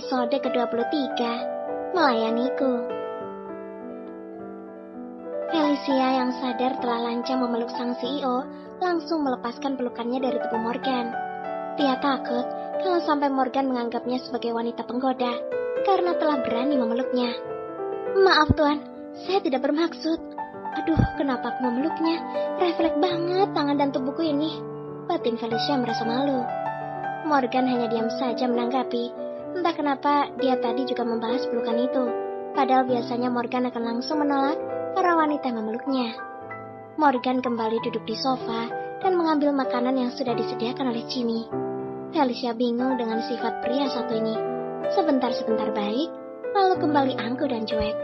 Episode ke-23, Melayaniku. Felicia yang sadar telah lancang memeluk sang CEO langsung melepaskan pelukannya dari tubuh Morgan. Dia takut kalau sampai Morgan menganggapnya sebagai wanita penggoda karena telah berani memeluknya. Maaf tuan, saya tidak bermaksud. Aduh, kenapa aku memeluknya? Refleks banget tangan dan tubuhku ini. Batin Felicia merasa malu. Morgan hanya diam saja menanggapi. Entah kenapa dia tadi juga membahas pelukan itu. Padahal biasanya Morgan akan langsung menolak para wanita memeluknya. Morgan kembali duduk di sofa dan mengambil makanan yang sudah disediakan oleh Jimmy. Felicia bingung dengan sifat pria satu ini. Sebentar-sebentar baik, lalu kembali angkuh dan cuek.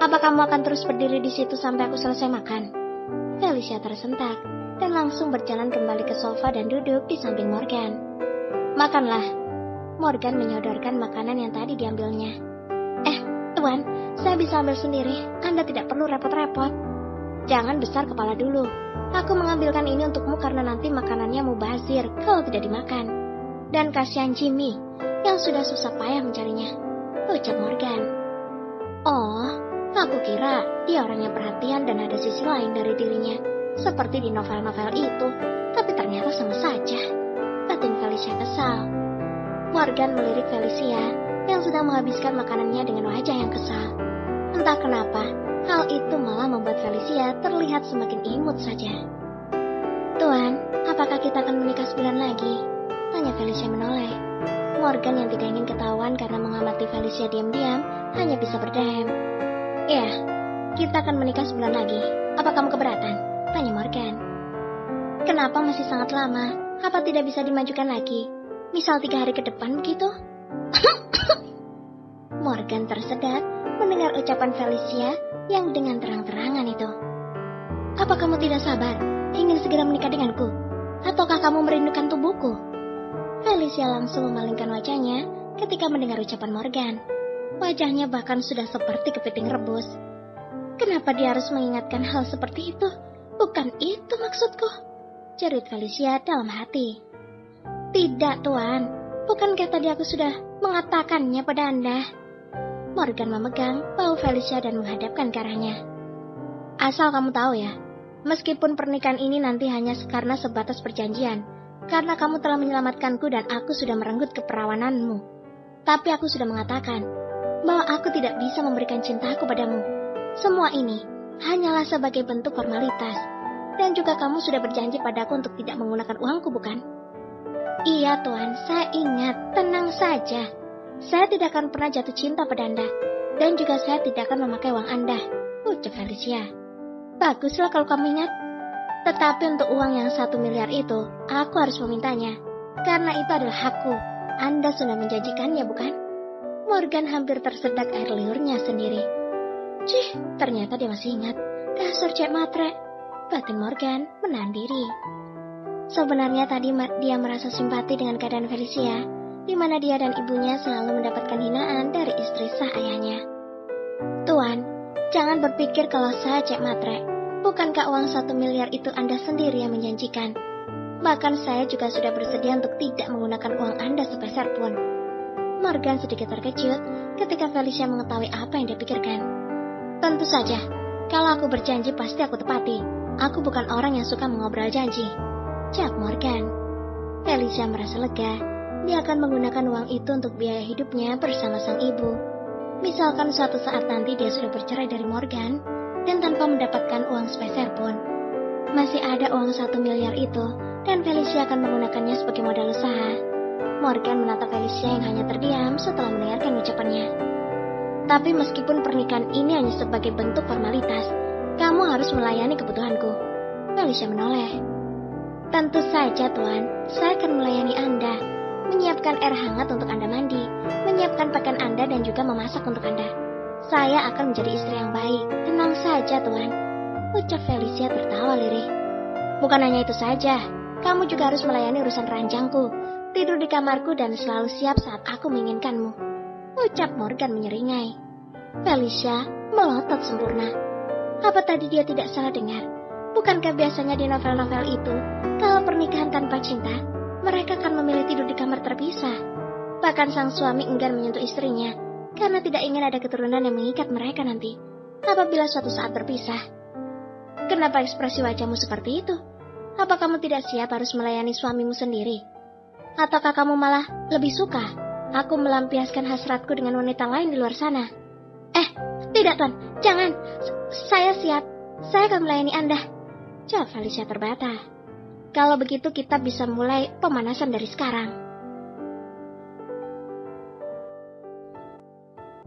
Apa kamu akan terus berdiri di situ sampai aku selesai makan? Felicia tersentak dan langsung berjalan kembali ke sofa dan duduk di samping Morgan. Makanlah. Morgan menyodorkan makanan yang tadi diambilnya. Tuan, saya bisa ambil sendiri. Anda tidak perlu repot-repot. Jangan besar kepala dulu. Aku mengambilkan ini untukmu karena nanti makanannya mubazir kalau tidak dimakan. Dan kasihan Jimmy yang sudah susah payah mencarinya, ucap Morgan. Oh, aku kira dia orang yang perhatian dan ada sisi lain dari dirinya, seperti di novel-novel itu. Tapi ternyata sama saja. Batin Felicia kesal. Morgan melirik Felicia yang sedang menghabiskan makanannya dengan wajah yang kesal. Entah kenapa, hal itu malah membuat Felicia terlihat semakin imut saja. Tuan, apakah kita akan menikah sebulan lagi? Tanya Felicia menoleh. Morgan yang tidak ingin ketahuan karena mengamati Felicia diam-diam hanya bisa berdeham. Ya, kita akan menikah sebulan lagi. Apa kamu keberatan? Tanya Morgan. Kenapa masih sangat lama? Apa tidak bisa dimajukan lagi? Misal 3 hari ke depan begitu? Morgan tersedak mendengar ucapan Felicia yang dengan terang-terangan itu. Apa kamu tidak sabar, ingin segera menikah denganku? Ataukah kamu merindukan tubuhku? Felicia langsung memalingkan wajahnya ketika mendengar ucapan Morgan. Wajahnya bahkan sudah seperti kepiting rebus. Kenapa dia harus mengingatkan hal seperti itu? Bukan itu maksudku, jerit Felicia dalam hati. Tidak, Tuan. Bukankah tadi aku sudah mengatakannya pada Anda? Morgan memegang bahu Felicia dan menghadapkan ke arahnya. Asal kamu tahu ya, meskipun pernikahan ini nanti hanya karena sebatas perjanjian, karena kamu telah menyelamatkanku dan aku sudah merenggut keperawananmu. Tapi aku sudah mengatakan bahwa aku tidak bisa memberikan cintaku padamu. Semua ini hanyalah sebagai bentuk formalitas. Dan juga kamu sudah berjanji padaku untuk tidak menggunakan uangku, bukan? Iya, Tuan, saya ingat. Tenang saja. Saya tidak akan pernah jatuh cinta pada Anda. Dan juga saya tidak akan memakai uang Anda, ucap Felicia. Baguslah kalau kamu ingat. Tetapi untuk uang yang 1 miliar itu, aku harus memintanya. Karena itu adalah hakku. Anda sudah menjanjikannya, bukan? Morgan hampir tersedak air liurnya sendiri. Cih, ternyata dia masih ingat. Dasar cek matre. Batin Morgan menahan diri. Sebenarnya tadi dia merasa simpati dengan keadaan Felicia, di mana dia dan ibunya selalu mendapatkan hinaan dari istri sah ayahnya. Tuan, jangan berpikir kalau saya cek matre. Bukankah uang 1 miliar itu Anda sendiri yang menjanjikan? Bahkan saya juga sudah bersedia untuk tidak menggunakan uang Anda sepeser pun. Morgan sedikit terkejut ketika Felicia mengetahui apa yang dia pikirkan. Tentu saja, kalau aku berjanji pasti aku tepati. Aku bukan orang yang suka mengobrol janji, jawab Morgan. Felicia merasa lega. Dia akan menggunakan uang itu untuk biaya hidupnya bersama sang ibu. Misalkan suatu saat nanti dia sudah bercerai dari Morgan dan tanpa mendapatkan uang sepeser pun, masih ada uang 1 miliar itu dan Felicia akan menggunakannya sebagai modal usaha. Morgan menatap Felicia yang hanya terdiam setelah mendengarkan ucapannya. Tapi meskipun pernikahan ini hanya sebagai bentuk formalitas, kamu harus melayani kebutuhanku. Felicia menoleh. Tentu saja, Tuan. Saya akan melayani Anda. Menyiapkan air hangat untuk Anda mandi, menyiapkan pakaian Anda dan juga memasak untuk Anda. Saya akan menjadi istri yang baik. Tenang saja, Tuan, ucap Felicia tertawa lirih. Bukan hanya itu saja, kamu juga harus melayani urusan ranjangku, tidur di kamarku dan selalu siap saat aku menginginkanmu, ucap Morgan menyeringai. Felicia melotot sempurna. Apa tadi dia tidak salah dengar? Bukankah biasanya di novel-novel itu, kalau pernikahan tanpa cinta, mereka akan memilih tidur di kamar terpisah? Bahkan sang suami enggan menyentuh istrinya karena tidak ingin ada keturunan yang mengikat mereka nanti apabila suatu saat berpisah. Kenapa ekspresi wajahmu seperti itu? Apa kamu tidak siap harus melayani suamimu sendiri? Ataukah kamu malah lebih suka aku melampiaskan hasratku dengan wanita lain di luar sana? Tidak Tuan, jangan. Saya siap. Saya akan melayani Anda, jawab Felicia terbata. Kalau begitu kita bisa mulai pemanasan dari sekarang.